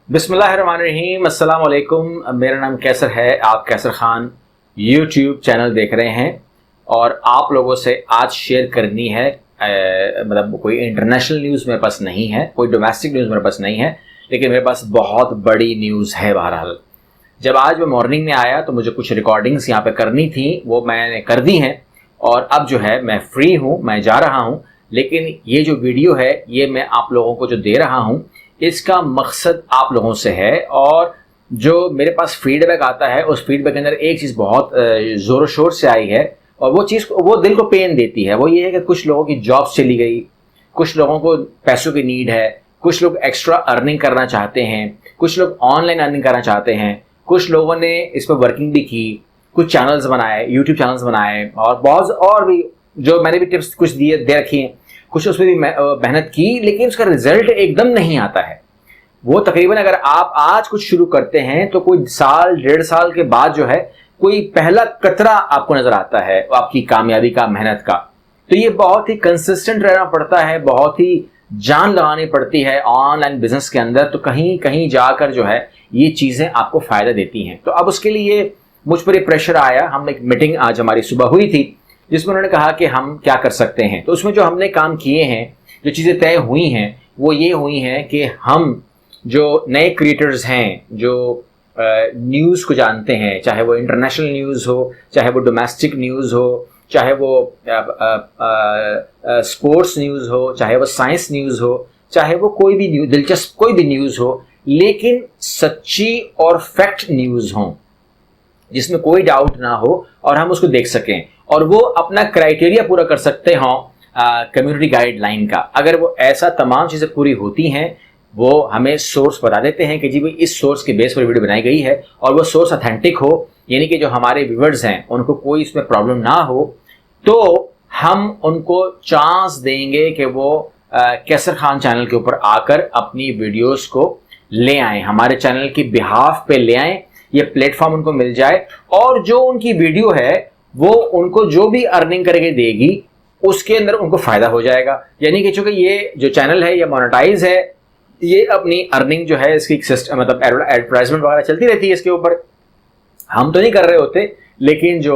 बिस्मिल्लाहिर्रहमानिर्रहीम, अस्सलाम वालेकुम। मेरा नाम कैसर है। आप कैसर खान यूट्यूब चैनल देख रहे हैं और आप लोगों से आज शेयर करनी है मतलब कोई इंटरनेशनल न्यूज़ मेरे पास नहीं है, कोई डोमेस्टिक न्यूज़ मेरे पास नहीं है, लेकिन मेरे पास बहुत बड़ी न्यूज़ है। बहरहाल जब आज मैं मॉर्निंग में आया तो मुझे कुछ रिकॉर्डिंग्स यहाँ पे करनी थी, वो मैंने कर दी हैं और अब जो है मैं फ्री हूँ, मैं जा रहा हूँ। लेकिन ये जो वीडियो है ये मैं आप लोगों को जो दे रहा हूँ इसका मकसद आप लोगों से है। और जो मेरे पास फीडबैक आता है उस फीडबैक के अंदर एक चीज़ बहुत ज़ोर शोर से आई है और वो चीज़ वो दिल को पेन देती है। वो ये है कि कुछ लोगों की जॉब्स चली गई, कुछ लोगों को पैसों की नीड है, कुछ लोग एक्स्ट्रा अर्निंग करना चाहते हैं, कुछ लोग ऑनलाइन अर्निंग करना चाहते हैं, कुछ लोगों ने इस पर वर्किंग भी की, कुछ चैनल्स बनाए, यूट्यूब चैनल्स बनाए और बहुत और भी जो मैंने भी टिप्स कुछ दिए दे रखी हैं, कुछ उसमें भी मेहनत की, लेकिन उसका रिजल्ट एकदम नहीं आता है। वो तकरीबन अगर आप आज कुछ शुरू करते हैं तो कोई साल डेढ़ साल के बाद जो है कोई पहला कतरा आपको नजर आता है आपकी कामयाबी का, मेहनत का। तो ये बहुत ही कंसिस्टेंट रहना पड़ता है, बहुत ही जान लगानी पड़ती है ऑनलाइन बिजनेस के अंदर, तो कहीं कहीं जाकर जो है ये चीज़ें आपको फ़ायदा देती हैं। तो अब उसके लिए मुझ पर ये प्रेशर आया। हम एक मीटिंग आज हमारी सुबह हुई थी जिसमें उन्होंने कहा कि हम क्या कर सकते हैं। तो उसमें जो हमने काम किए हैं, जो चीज़ें तय हुई हैं वो ये हुई हैं कि हम जो नए क्रिएटर्स हैं, जो न्यूज़ को जानते हैं, चाहे वो इंटरनेशनल न्यूज़ हो, चाहे वो डोमेस्टिक न्यूज़ हो, चाहे वो स्पोर्ट्स न्यूज़ हो, चाहे वो साइंस न्यूज़ हो, चाहे वो कोई भी न्यूज़, दिलचस्प कोई भी न्यूज़ हो, लेकिन सच्ची और फैक्ट न्यूज़ हों जिसमें कोई डाउट ना हो और हम उसको देख सकें और वो अपना क्राइटेरिया पूरा कर सकते हों कम्युनिटी गाइडलाइन का। अगर वो ऐसा तमाम चीज़ें पूरी होती हैं, वो हमें सोर्स बता देते हैं कि जी भाई इस सोर्स के बेस पर वीडियो बनाई गई है और वो सोर्स ऑथेंटिक हो, यानी कि जो हमारे व्यूअर्स हैं उनको कोई इसमें प्रॉब्लम ना हो, तो हम उनको चांस देंगे कि वो कैसर खान चैनल के ऊपर आकर अपनी वीडियोस को ले आएँ, हमारे चैनल की बिहाफ पे ले आएँ, ये प्लेटफॉर्म उनको मिल जाए और जो उनकी वीडियो है वो उनको जो भी अर्निंग करके देगी उसके अंदर उनको फ़ायदा हो जाएगा। यानी कि चूँकि ये जो चैनल है ये मोनेटाइज है, ये अपनी अर्निंग जो है इसकी सिस्टम मतलब एडवर्टाइजमेंट वगैरह चलती रहती है इसके ऊपर। हम तो नहीं कर रहे होते, लेकिन जो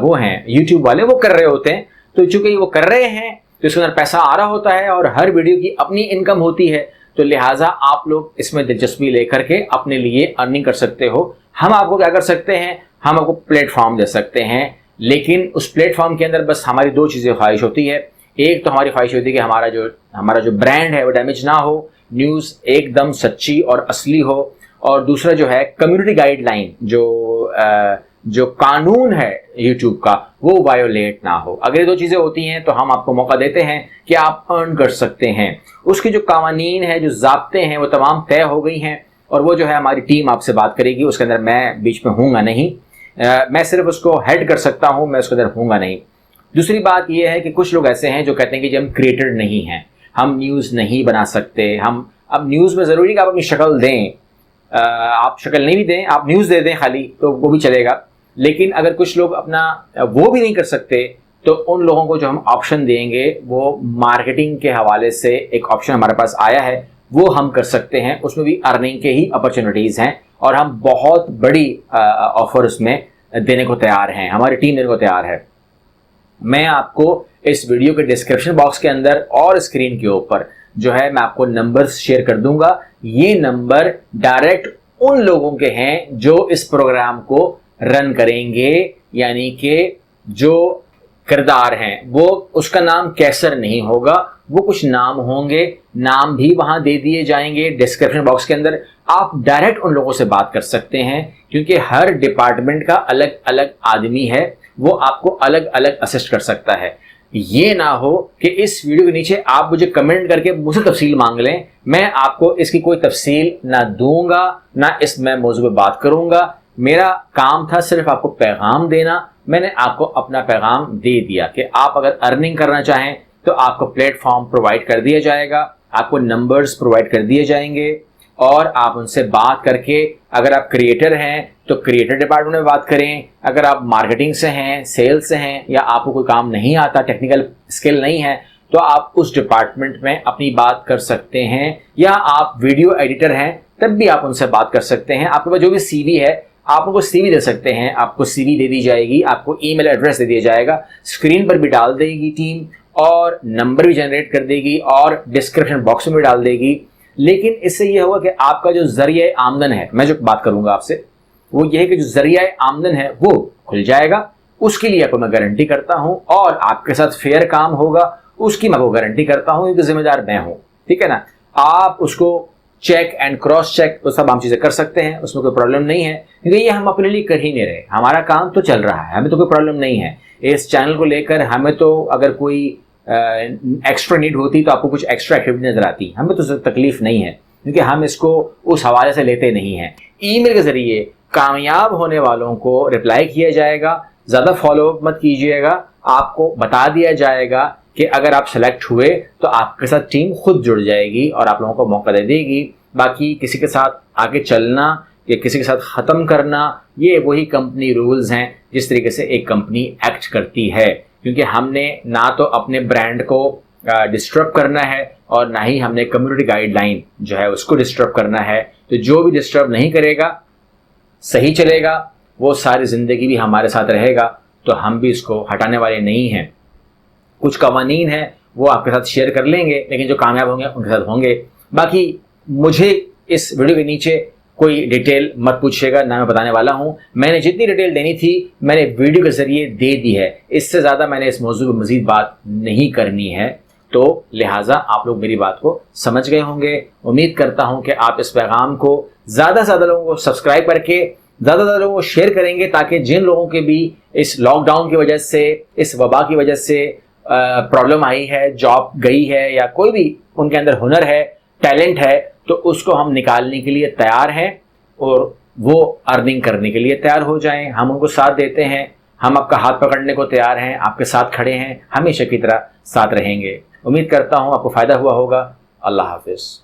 वो हैं यूट्यूब वाले वो कर रहे होते हैं। तो चूँकि वो कर रहे हैं तो इसके अंदर पैसा आ रहा होता है और हर वीडियो की अपनी इनकम होती है, तो लिहाजा आप लोग इसमें दिलचस्पी लेकर के अपने लिए अर्निंग कर सकते हो। हम आपको क्या कर सकते हैं, हम आपको प्लेटफॉर्म दे सकते हैं, लेकिन उस प्लेटफॉर्म के अंदर बस हमारी दो चीज़ें ख्वाहिश होती है। एक तो हमारी ख्वाहिश होती है कि हमारा जो ब्रांड है वो डैमेज ना हो, न्यूज़ एकदम सच्ची और असली हो, और दूसरा जो है कम्युनिटी गाइडलाइन जो कानून है यूट्यूब का वो वायोलेट ना हो। अगर ये दो चीज़ें होती हैं तो हम आपको मौका देते हैं कि आप अर्न कर सकते हैं। उसके जो कानून है, जो ज़ाब्ते हैं, वो तमाम तय हो गई हैं और वो जो है हमारी टीम आपसे बात करेगी। उसके अंदर मैं बीच में हूँगा नहीं, मैं सिर्फ उसको हेड कर सकता हूँ, मैं उसके अंदर हूँगा नहीं। दूसरी बात यह है कि कुछ लोग ऐसे हैं जो कहते हैं कि हम क्रिएटर नहीं हैं, हम न्यूज़ नहीं बना सकते। हम अब न्यूज़ में ज़रूरी कि आप अपनी शक्ल दें, आप शक्ल नहीं भी दें, आप न्यूज़ दे दें खाली, तो वो भी चलेगा। लेकिन अगर कुछ लोग अपना वो भी नहीं कर सकते तो उन लोगों को जो हम ऑप्शन देंगे वो मार्केटिंग के हवाले से एक ऑप्शन हमारे पास आया है, वो हम कर सकते हैं। उसमें भी अर्निंग के ही अपॉर्चुनिटीज़ हैं और हम बहुत बड़ी ऑफर उसमें देने को तैयार हैं, हमारी टीम देने को तैयार है। मैं आपको इस वीडियो के डिस्क्रिप्शन बॉक्स के अंदर और स्क्रीन के ऊपर जो है मैं आपको नंबर्स शेयर कर दूंगा। ये नंबर डायरेक्ट उन लोगों के हैं जो इस प्रोग्राम को रन करेंगे, यानी कि जो किरदार हैं वो, उसका नाम कैसर नहीं होगा, वो कुछ नाम होंगे, नाम भी वहां दे दिए जाएंगे डिस्क्रिप्शन बॉक्स के अंदर। आप डायरेक्ट उन लोगों से बात कर सकते हैं क्योंकि हर डिपार्टमेंट का अलग अलग आदमी है, वो आपको अलग अलग असिस्ट कर सकता है। ये ना हो कि इस वीडियो के नीचे आप मुझे कमेंट करके मुझसे तफसील मांग लें, मैं आपको इसकी कोई तफसील ना दूंगा, ना इस मैं मौजू पे बात करूंगा। मेरा काम था सिर्फ आपको पैगाम देना, मैंने आपको अपना पैगाम दे दिया कि आप अगर अर्निंग करना चाहें तो आपको प्लेटफॉर्म प्रोवाइड कर दिया जाएगा, आपको नंबर्स प्रोवाइड कर दिए जाएंगे और आप उनसे बात करके, अगर आप क्रिएटर हैं तो क्रिएटर डिपार्टमेंट में बात करें, अगर आप मार्केटिंग से हैं, सेल्स से हैं, या आपको कोई काम नहीं आता, टेक्निकल स्किल नहीं है, तो आप उस डिपार्टमेंट में अपनी बात कर सकते हैं, या आप वीडियो एडिटर हैं तब भी आप उनसे बात कर सकते हैं। आपके पास जो भी CV है आप उनको CV दे सकते हैं, आपको CV दे दी जाएगी, आपको ईमेल एड्रेस दे दिया जाएगा, स्क्रीन पर भी डाल देगी टीम और नंबर भी जनरेट कर देगी और डिस्क्रिप्शन बॉक्स में भी डाल देगी। लेकिन इससे ये होगा कि आपका जो जरिया आमदन है, मैं जो बात करूंगा आपसे वो ये है कि जो जरिया आमदन है वो खुल जाएगा, उसके लिए आपको मैं गारंटी करता हूं, और आपके साथ फेयर काम होगा उसकी मैं आपको गारंटी करता हूं, क्योंकि जिम्मेदार मैं हूं, ठीक है ना। आप उसको चेक एंड क्रॉस चेक तो सब हम चीजें कर सकते हैं, उसमें कोई प्रॉब्लम नहीं है, क्योंकि ये हम अपने लिए कर ही नहीं रहे, हमारा काम तो चल रहा है, हमें तो कोई प्रॉब्लम नहीं है इस चैनल को लेकर। हमें तो अगर कोई एक्स्ट्रा नीड होती तो आपको कुछ एक्स्ट्रा एक्टिविटी नजर आती, हमें तो तकलीफ नहीं है, क्योंकि हम इसको उस हवाले से लेते नहीं हैं। ईमेल के जरिए कामयाब होने वालों को रिप्लाई किया जाएगा, ज़्यादा फॉलो अप मत कीजिएगा, आपको बता दिया जाएगा कि अगर आप सेलेक्ट हुए तो आपके साथ टीम खुद जुड़ जाएगी और आप लोगों को मौका दे देगी। बाकी किसी के साथ आगे चलना या किसी के साथ ख़त्म करना, ये वही कंपनी रूल्स हैं जिस तरीके से एक कंपनी एक्ट करती है, क्योंकि हमने ना तो अपने ब्रांड को डिस्टर्ब करना है और ना ही हमने कम्युनिटी गाइडलाइन जो है उसको डिस्टर्ब करना है। तो जो भी डिस्टर्ब नहीं करेगा, सही चलेगा, वो सारी ज़िंदगी भी हमारे साथ रहेगा, तो हम भी इसको हटाने वाले नहीं हैं। कुछ कवानीन हैं वो आपके साथ शेयर कर लेंगे, लेकिन जो कामयाब होंगे उनके साथ होंगे। बाकी मुझे इस वीडियो के नीचे कोई डिटेल मत पूछिएगा, ना मैं बताने वाला हूँ। मैंने जितनी डिटेल देनी थी मैंने वीडियो के ज़रिए दे दी है, इससे ज़्यादा मैंने इस मौजू पर मज़ीद बात नहीं करनी है, तो लिहाजा आप लोग मेरी बात को समझ गए होंगे। उम्मीद करता हूँ कि आप इस पैगाम को ज़्यादा से ज़्यादा लोगों को सब्सक्राइब करके ज़्यादा से ज़्यादा लोगों को शेयर करेंगे, ताकि जिन लोगों के भी इस लॉकडाउन की वजह से, इस वबा की वजह से प्रॉब्लम आई है, जॉब गई है, या कोई भी उनके अंदर हुनर है, टैलेंट है, तो उसको हम निकालने के लिए तैयार हैं और वो अर्निंग करने के लिए तैयार हो जाएं। हम उनको साथ देते हैं, हम आपका हाथ पकड़ने को तैयार हैं, आपके साथ खड़े हैं, हमेशा की तरह साथ रहेंगे। उम्मीद करता हूँ आपको फ़ायदा हुआ होगा। अल्लाह हाफिज़।